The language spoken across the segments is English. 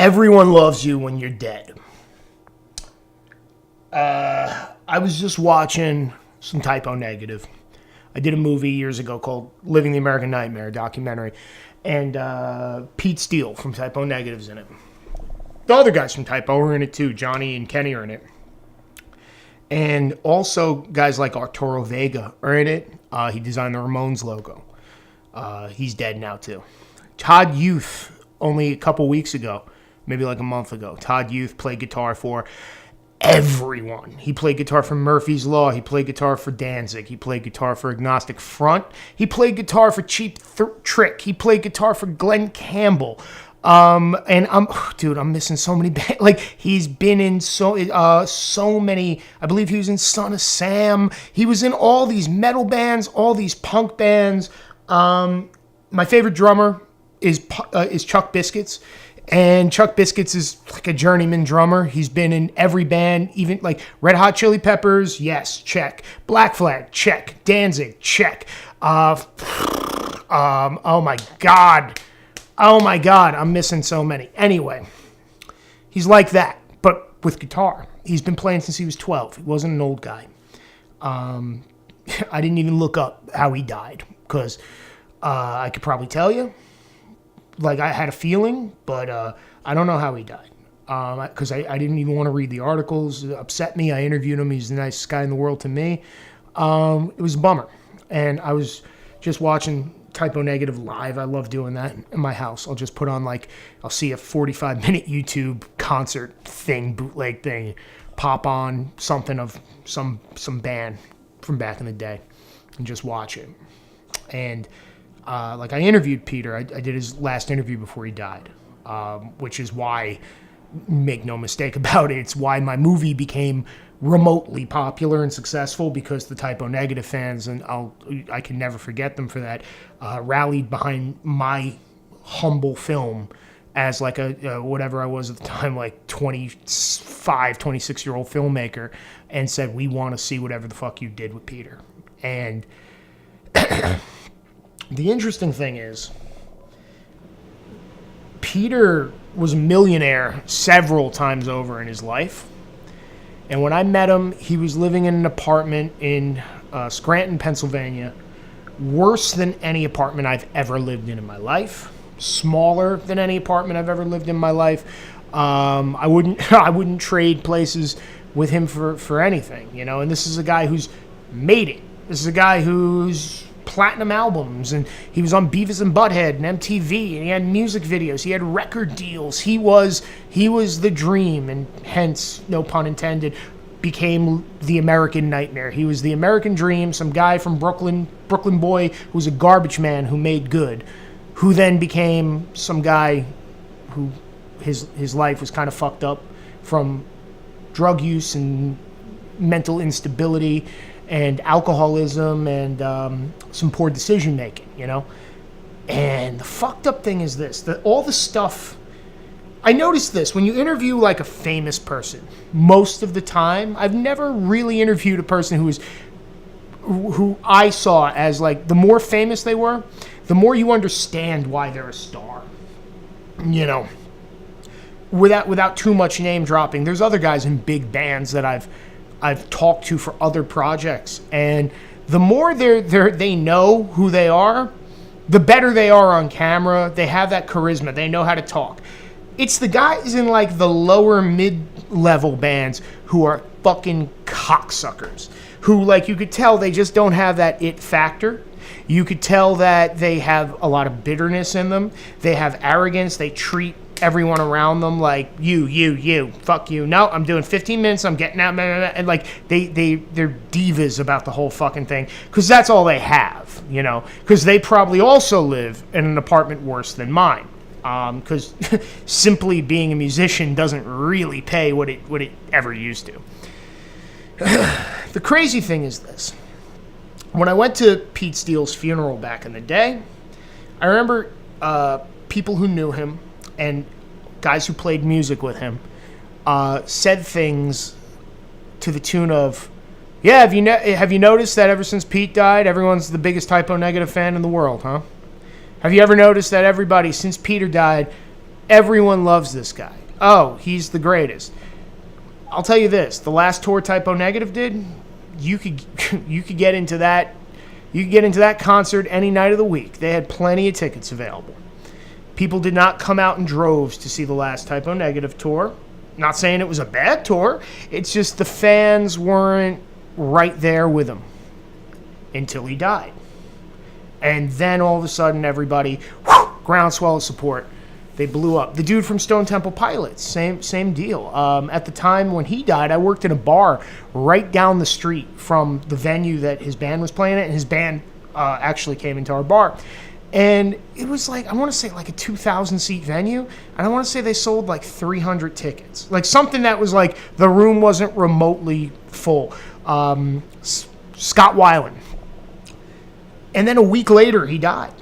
Everyone loves you when you're dead. I was just watching some Typo Negative. I did a movie years ago called Living the American Nightmare, a documentary. And Pete Steele from Typo Negative's in it. The other guys from Typo are in it too. Johnny and Kenny are in it. And also guys like Arturo Vega are in it. He designed the Ramones logo. He's dead now too. Todd Youth, only a couple weeks ago, maybe like a month ago, Todd Youth played guitar for everyone. He played guitar for Murphy's Law. He played guitar for Danzig. He played guitar for Agnostic Front. He played guitar for Cheap Trick. He played guitar for Glenn Campbell. And I'm missing so many bands. Like, he's been in so many. I believe he was in Son of Sam. He was in all these metal bands, all these punk bands. My favorite drummer is Chuck Biscuits. And Chuck Biscuits is like a journeyman drummer. He's been in every band, even like Red Hot Chili Peppers, yes, check. Black Flag, check. Danzig, check. Oh my God, I'm missing so many. Anyway, he's like that, but with guitar. He's been playing since he was 12. He wasn't an old guy. I didn't even look up how he died, because I could probably tell you. Like, I had a feeling, but I don't know how he died. Because I didn't even want to read the articles. It upset me. I interviewed him. He's the nicest guy in the world to me. It was a bummer. And I was just watching Typo Negative live. I love doing that in my house. I'll just put on, like, I'll see a 45-minute YouTube concert thing, bootleg thing, pop on something of some band from back in the day and just watch it. And like, I interviewed Peter. I did his last interview before he died, which is why, make no mistake about it, it's why my movie became remotely popular and successful, because the Typo Negative fans, and I can never forget them for that, rallied behind my humble film as like a whatever I was at the time, like 26-year-old filmmaker, and said, we want to see whatever the fuck you did with Peter. And the interesting thing is, Peter was a millionaire several times over in his life. And when I met him, he was living in an apartment in Scranton, Pennsylvania. Worse than any apartment I've ever lived in my life. Smaller than any apartment I've ever lived in my life. I wouldn't trade places with him for anything, you know. And this is a guy who's made it. This is a guy who's platinum albums, and he was on Beavis and Butthead and MTV, and he had music videos, he had record deals. He was the dream, and hence, no pun intended, became the American nightmare. He was the American dream, some guy from Brooklyn boy who was a garbage man who made good, who then became some guy who his life was kind of fucked up from drug use and mental instability and alcoholism and some poor decision making, you know. And the fucked up thing is this, that all the stuff, I noticed this, when you interview like a famous person, most of the time, I've never really interviewed a person who I saw as, like, the more famous they were, the more you understand why they're a star, you know, without too much name dropping. There's other guys in big bands that I've talked to for other projects, and the more they know who they are, the better they are on camera. They have that charisma. They know how to talk. It's the guys in, like, the lower mid-level bands who are fucking cocksuckers, who, like, you could tell they just don't have that it factor. You could tell that they have a lot of bitterness in them. They have arrogance. They treat everyone around them like, you, fuck you. No, I'm doing 15 minutes, I'm getting out, and like, they're divas about the whole fucking thing, because that's all they have, you know, because they probably also live in an apartment worse than mine, because simply being a musician doesn't really pay what it ever used to. The crazy thing is this. When I went to Pete Steele's funeral back in the day, I remember people who knew him and guys who played music with him said things to the tune of, yeah, have you noticed that ever since Pete died, everyone's the biggest Typo Negative fan in the world, huh? Have you ever noticed that everybody, since Peter died, Everyone loves this guy. Oh, he's the greatest. I'll tell you this: the last tour Type O Negative did, you could get into that. You could get into that concert any night of the week. They had plenty of tickets available. People did not come out in droves to see the last Type O Negative tour. Not saying it was a bad tour. It's just the fans weren't right there with him until he died. And then all of a sudden, everybody, groundswell of support. They blew up. The dude from Stone Temple Pilots, same deal. At the time when he died, I worked in a bar right down the street from the venue that his band was playing at, and his band actually came into our bar. And it was like, I want to say like a 2,000-seat venue, and I want to say they sold like 300 tickets. Like something that was like, the room wasn't remotely full. Scott Weiland. And then a week later, he died.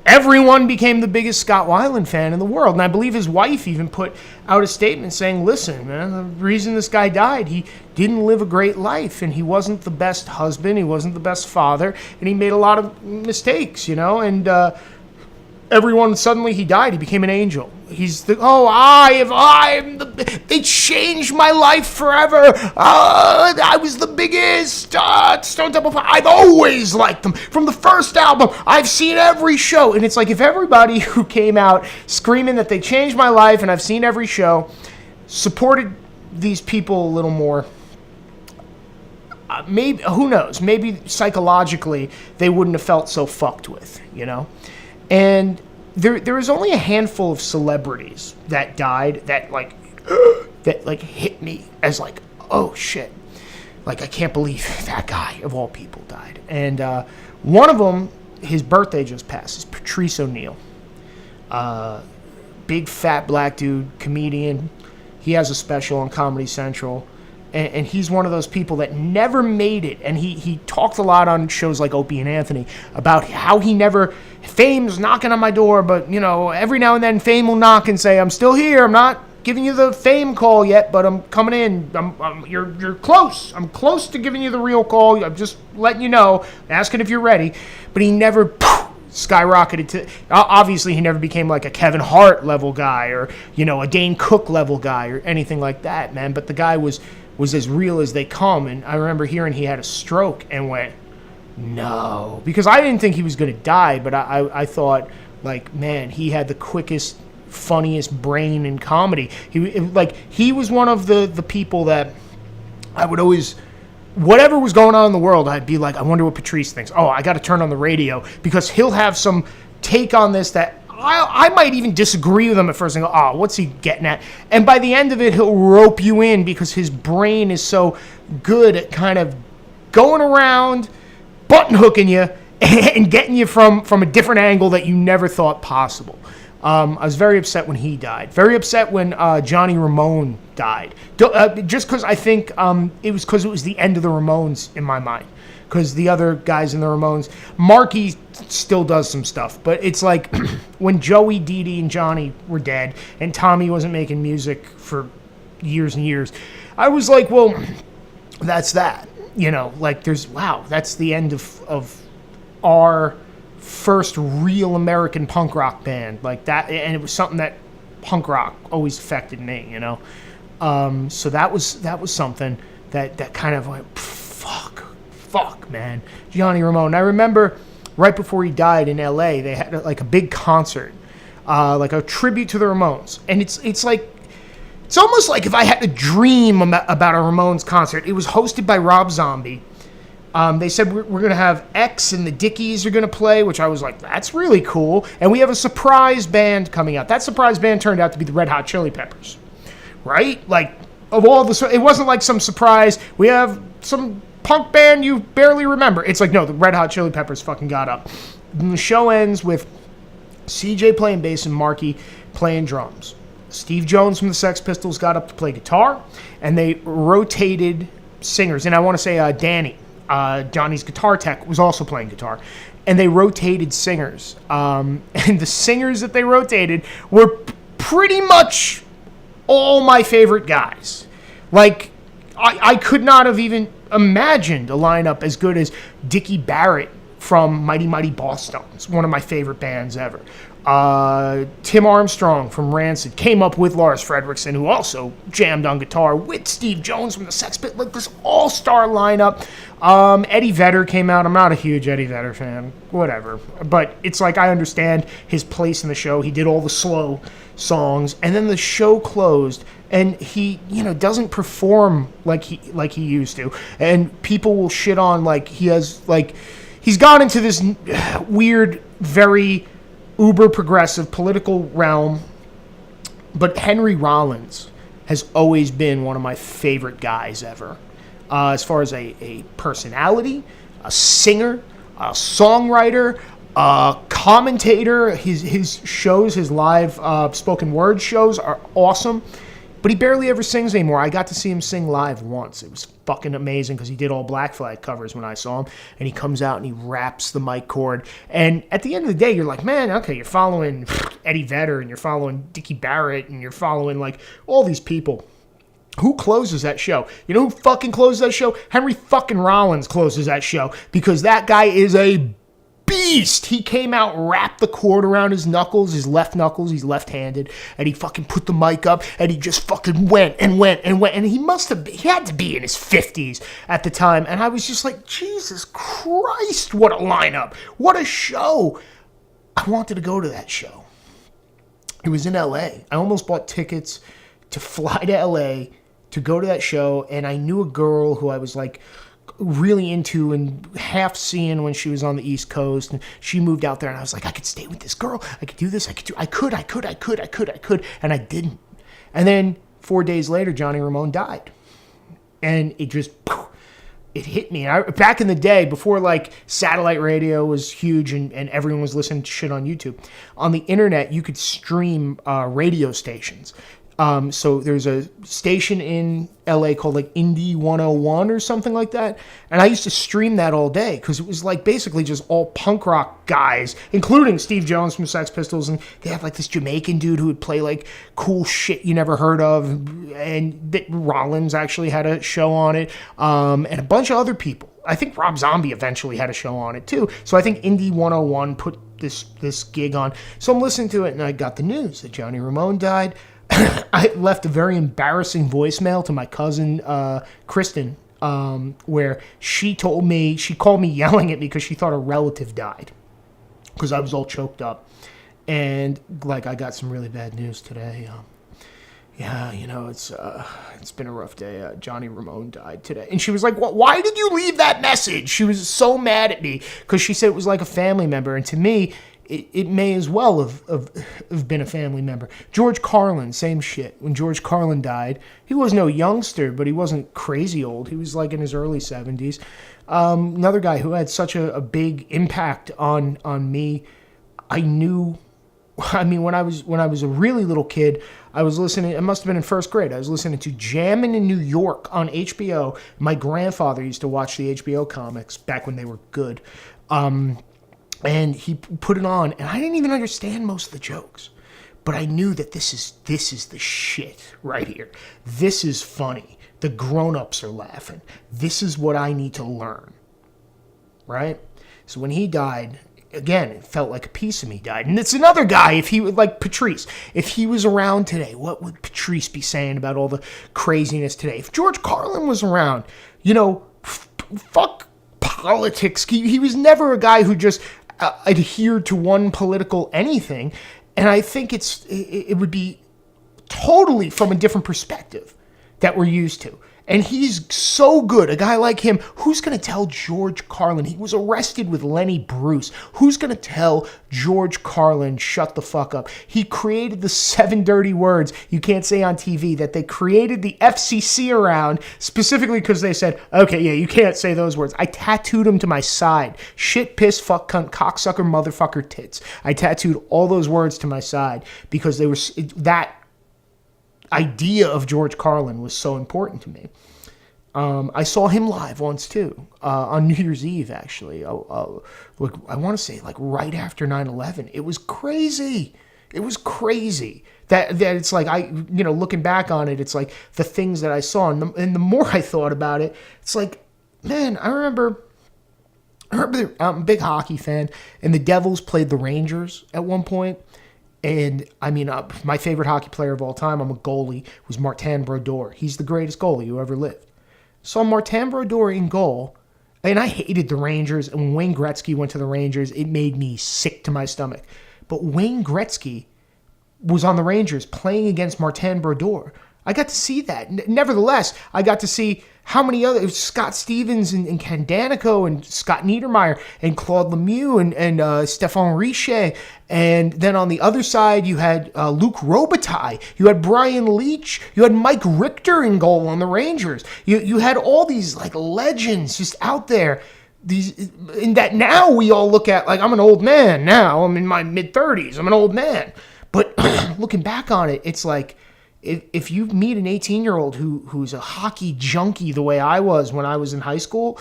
Everyone became the biggest Scott Weiland fan in the world. And I believe his wife even put out a statement saying, listen, man, the reason this guy died, he didn't live a great life, and he wasn't the best husband, he wasn't the best father, and he made a lot of mistakes, you know, and everyone, suddenly he died, he became an angel. He's the, they changed my life forever. I was the biggest Stone Temple. I've always liked them. From the first album, I've seen every show. And it's like, if everybody who came out screaming that they changed my life and I've seen every show supported these people a little more, maybe, who knows, maybe psychologically they wouldn't have felt so fucked with, you know? And there was only a handful of celebrities that died that hit me as like, oh shit, like I can't believe that guy of all people died. And one of them, his birthday just passed, is Patrice ONeal. Big fat black dude, comedian. He has a special on Comedy Central. And he's one of those people that never made it. And he talked a lot on shows like Opie and Anthony about how he never, fame's knocking on my door, but, you know, every now and then fame will knock and say, I'm still here. I'm not giving you the fame call yet, but I'm coming in. You're close. I'm close to giving you the real call. I'm just letting you know, asking if you're ready. But he never skyrocketed to, obviously he never became like a Kevin Hart level guy or, you know, a Dane Cook level guy or anything like that, man. But the guy was as real as they come. And I remember hearing he had a stroke and went, no. Because I didn't think he was going to die, but I thought, like, man, he had the quickest, funniest brain in comedy. He was one of the people that I would always, whatever was going on in the world, I'd be like, I wonder what Patrice thinks. Oh, I got to turn on the radio because he'll have some take on this that I might even disagree with him at first and go, oh, what's he getting at? And by the end of it, he'll rope you in because his brain is so good at kind of going around, button hooking you, and getting you from a different angle that you never thought possible. I was very upset when he died. Very upset when Gianni Ramone died. Just because I think it was the end of the Ramones in my mind. Because the other guys in the Ramones, Marky still does some stuff, but it's like when Joey, Dee Dee, and Johnny were dead, and Tommy wasn't making music for years and years, I was like, well, that's that. You know, like that's the end of our first real American punk rock band, like that, and it was something that punk rock always affected me, you know. So that was something that kind of went, fuck, man. Gianni Ramona. I remember right before he died in L.A., they had like a big concert, like a tribute to the Ramones. And it's like, it's almost like if I had to dream about a Ramones concert. It was hosted by Rob Zombie. They said we're going to have X and the Dickies are going to play, which I was like, that's really cool. And we have a surprise band coming out. That surprise band turned out to be the Red Hot Chili Peppers, right? Like, of all the, it wasn't like some surprise. We have some punk band you barely remember. It's like, no, the Red Hot Chili Peppers fucking got up. And the show ends with CJ playing bass and Marky playing drums. Steve Jones from the Sex Pistols got up to play guitar, and they rotated singers. And I want to say Danny, Johnny's guitar tech, was also playing guitar. And they rotated singers. And the singers that they rotated were pretty much all my favorite guys. Like, I could not have even imagined a lineup as good as Dickie Barrett from Mighty Mighty Boss Stones, one of my favorite bands ever. Tim Armstrong from Rancid came up with Lars Fredriksson, who also jammed on guitar with Steve Jones from the Sex Pit, like this all-star lineup. Eddie Vedder came out. I'm not a huge Eddie Vedder fan, whatever, but it's like I understand his place in the show. He did all the slow songs, and then the show closed, and he, doesn't perform like he used to, and people will shit on he's gone into this weird, very uber progressive political realm. But Henry Rollins has always been one of my favorite guys ever, as far as a personality, a singer, a songwriter, a commentator. His shows, his live spoken word shows are awesome. But he barely ever sings anymore. I got to see him sing live once. It was fucking amazing because he did all Black Flag covers when I saw him. And he comes out and he raps the mic cord. And at the end of the day, you're like, man, okay, you're following Eddie Vedder and you're following Dickie Barrett and you're following like all these people. Who closes that show? You know who fucking closes that show? Henry fucking Rollins closes that show because that guy is a beast. He came out, wrapped the cord around his knuckles, his left knuckles, he's left-handed, and he fucking put the mic up, and he just fucking went, and he had to be in his 50s at the time, and I was just like, Jesus Christ, what a lineup, what a show. I wanted to go to that show. It was in LA. I almost bought tickets to fly to LA to go to that show, and I knew a girl who I was like really into and half seeing when she was on the East Coast, and she moved out there, and I was like, I could stay with this girl, I could do this, I could, and I didn't. And then 4 days later, Gianni Ramone died, and it just, it hit me. Back in the day, before like satellite radio was huge and everyone was listening to shit on YouTube, on the internet you could stream radio stations. So there's a station in LA called like Indie 101 or something like that. And I used to stream that all day because it was like basically just all punk rock guys, including Steve Jones from Sex Pistols. And they had like this Jamaican dude who would play like cool shit you never heard of. And Rollins actually had a show on it. And a bunch of other people. I think Rob Zombie eventually had a show on it too. So I think Indie 101 put this gig on. So I'm listening to it and I got the news that Gianni Ramone died. I left a very embarrassing voicemail to my cousin, Kristen, where she called me yelling at me because she thought a relative died because I was all choked up. And like, I got some really bad news today. It's been a rough day. Gianni Ramone died today. And she was like, why did you leave that message? She was so mad at me because she said it was like a family member. And to me, it may as well have been a family member. George Carlin, same shit. When George Carlin died, he was no youngster, but he wasn't crazy old. He was like in his early 70s. Another guy who had such a big impact on me. When I was a really little kid, I was listening, it must have been in first grade, I was listening to Jammin' in New York on HBO. My grandfather used to watch the HBO comics back when they were good. And he put it on, and I didn't even understand most of the jokes. But I knew that this is the shit right here. This is funny. The grown-ups are laughing. This is what I need to learn. Right? So when he died, again, it felt like a piece of me died. And it's another guy, if he would, like Patrice, if he was around today, what would Patrice be saying about all the craziness today? If George Carlin was around, fuck politics. He was never a guy who just adhered to one political anything. And I think it would be totally from a different perspective that we're used to. And he's so good, a guy like him. Who's going to tell George Carlin? He was arrested with Lenny Bruce. Who's going to tell George Carlin, shut the fuck up? He created the 7 dirty words you can't say on TV that they created the FCC around, specifically because they said, okay, yeah, you can't say those words. I tattooed them to my side. Shit, piss, fuck, cunt, cocksucker, motherfucker, tits. I tattooed all those words to my side because they were that idea of George Carlin was so important to me. I saw him live once too, on New Year's Eve actually. I want to say like right after 9/11. It was crazy. It was crazy that it's like looking back on it, it's like the things that I saw, and the more I thought about it, it's like, man, I remember I'm a big hockey fan, and the Devils played the Rangers at one point. And, I mean, my favorite hockey player of all time, I'm a goalie, was Martin Brodeur. He's the greatest goalie who ever lived. Saw Martin Brodeur in goal, and I hated the Rangers. And when Wayne Gretzky went to the Rangers, it made me sick to my stomach. But Wayne Gretzky was on the Rangers playing against Martin Brodeur. I got to see that. Nevertheless, I got to see how many other Scott Stevens and Ken Danico and Scott Niedermeyer and Claude Lemieux and Stéphane Richer. And then on the other side, you had Luc Robitaille. You had Brian Leetch. You had Mike Richter in goal on the Rangers. You had all these like legends just out there. In that now we all look at like, I'm an old man now. I'm in my mid-30s. I'm an old man. But looking back on it, it's like, if you meet an 18-year-old who's a hockey junkie the way I was when I was in high school,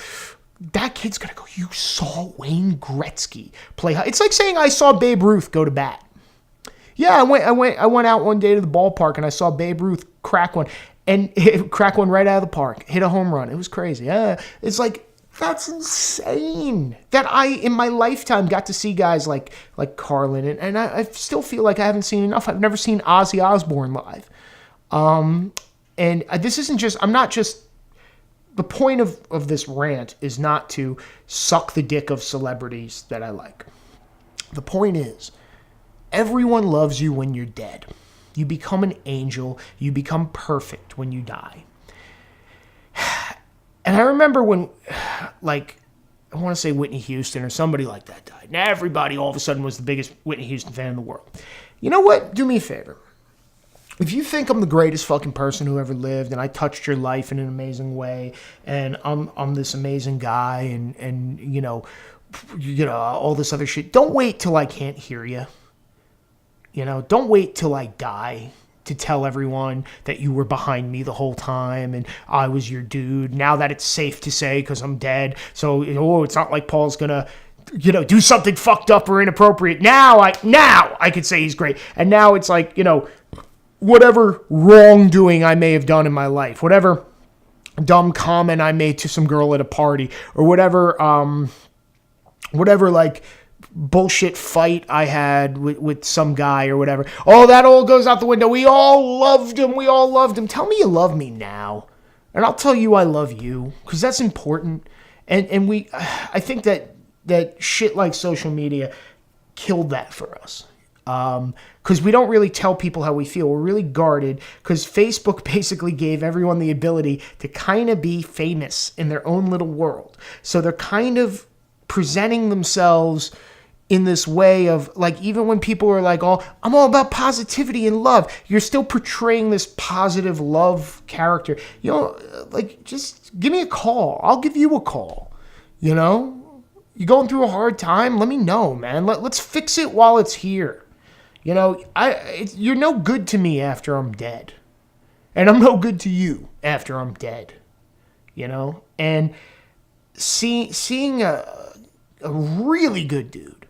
that kid's going to go, you saw Wayne Gretzky play. It's like saying I saw Babe Ruth go to bat. Yeah, I went out one day to the ballpark and I saw Babe Ruth crack one right out of the park, hit a home run. It was crazy. Yeah, it's like, that's insane that I, in my lifetime, got to see guys like Carlin. And I still feel like I haven't seen enough. I've never seen Ozzy Osbourne live. And this isn't just, the point of this rant is not to suck the dick of celebrities that I like. The point is, everyone loves you when you're dead. You become an angel. You become perfect when you die. And I remember when, like, I want to say Whitney Houston or somebody like that died. And everybody all of a sudden was the biggest Whitney Houston fan in the world. You know what? Do me a favor. If you think I'm the greatest fucking person who ever lived and I touched your life in an amazing way and I'm this amazing guy and you know all this other shit, don't wait till I can't hear you. You know, don't wait till I die to tell everyone that you were behind me the whole time and I was your dude. Now that it's safe to say because I'm dead. So, it's not like Paul's going to, do something fucked up or inappropriate. Now I could say he's great. And now it's like, whatever wrongdoing I may have done in my life, whatever dumb comment I made to some girl at a party or whatever like bullshit fight I had with some guy or whatever. Oh, that all goes out the window. We all loved him. Tell me you love me now. And I'll tell you I love you because that's important. And I think that shit like social media killed that for us. Because we don't really tell people how we feel. We're really guarded because Facebook basically gave everyone the ability to kind of be famous in their own little world. So they're kind of presenting themselves in this way of like, even when people are like, oh, I'm all about positivity and love, you're still portraying this positive love character. Like, just give me a call. I'll give you a call. You're going through a hard time? Let me know, man. Let's fix it while it's here. You're no good to me after I'm dead. And I'm no good to you after I'm dead. And seeing a really good dude,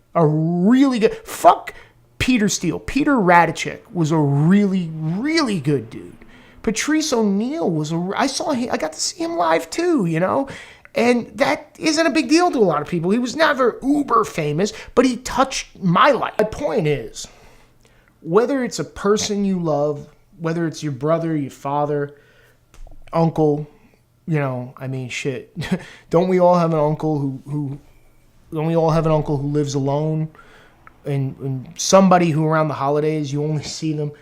fuck Peter Steele. Peter Radicek was a really, really good dude. Patrice ONeal I got to see him live too, And that isn't a big deal to a lot of people. He was never uber famous, but he touched my life. My point is, whether it's a person you love, whether it's your brother, your father, uncle, shit. Don't we all have an uncle who lives alone? And somebody who around the holidays you only see them,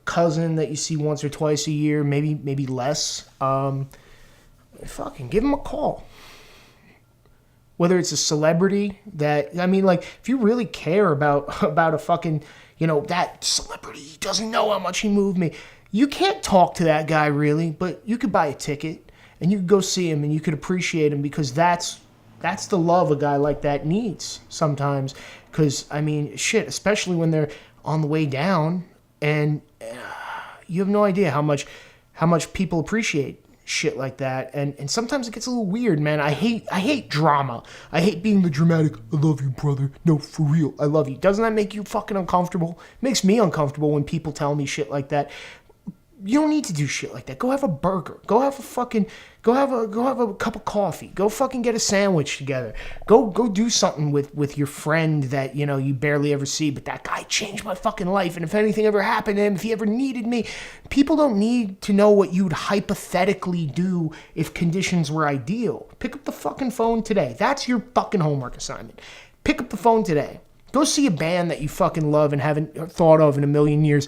cousin that you see once or twice a year, maybe less. Fucking give them a call. Whether it's a celebrity if you really care about a fucking, that celebrity doesn't know how much he moved me. You can't talk to that guy really, but you could buy a ticket and you could go see him and you could appreciate him because that's the love a guy like that needs sometimes. Because, especially when they're on the way down and you have no idea how much people appreciate shit like that. And sometimes it gets a little weird, man. I hate drama. I hate being the dramatic, I love you, brother. No, for real, I love you. Doesn't that make you fucking uncomfortable? It makes me uncomfortable when people tell me shit like that. You don't need to do shit like that. Go have a burger. Go have a cup of coffee. Go fucking get a sandwich together. Go do something with your friend that, you know, you barely ever see, but that guy changed my fucking life. And if anything ever happened to him, if he ever needed me, people don't need to know what you'd hypothetically do if conditions were ideal. Pick up the fucking phone today. That's your fucking homework assignment. Pick up the phone today. Go see a band that you fucking love and haven't thought of in a million years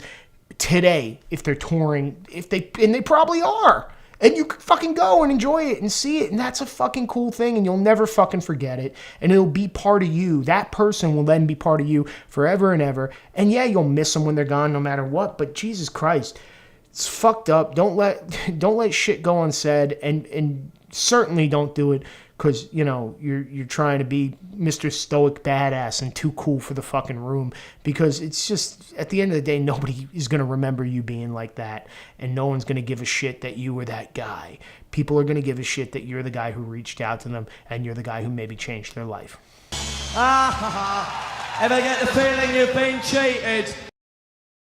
today, if they're touring, and they probably are. And you can fucking go and enjoy it and see it. And that's a fucking cool thing. And you'll never fucking forget it. And it'll be part of you. That person will then be part of you forever and ever. And yeah, you'll miss them when they're gone no matter what. But Jesus Christ, it's fucked up. Don't let shit go unsaid. And certainly don't do it because, you know, you're trying to be Mr. Stoic badass and too cool for the fucking room, because it's just, at the end of the day, nobody is going to remember you being like that, and no one's going to give a shit that you were that guy. People are going to give a shit that you're the guy who reached out to them and you're the guy who maybe changed their life. Ever get the feeling you've been cheated?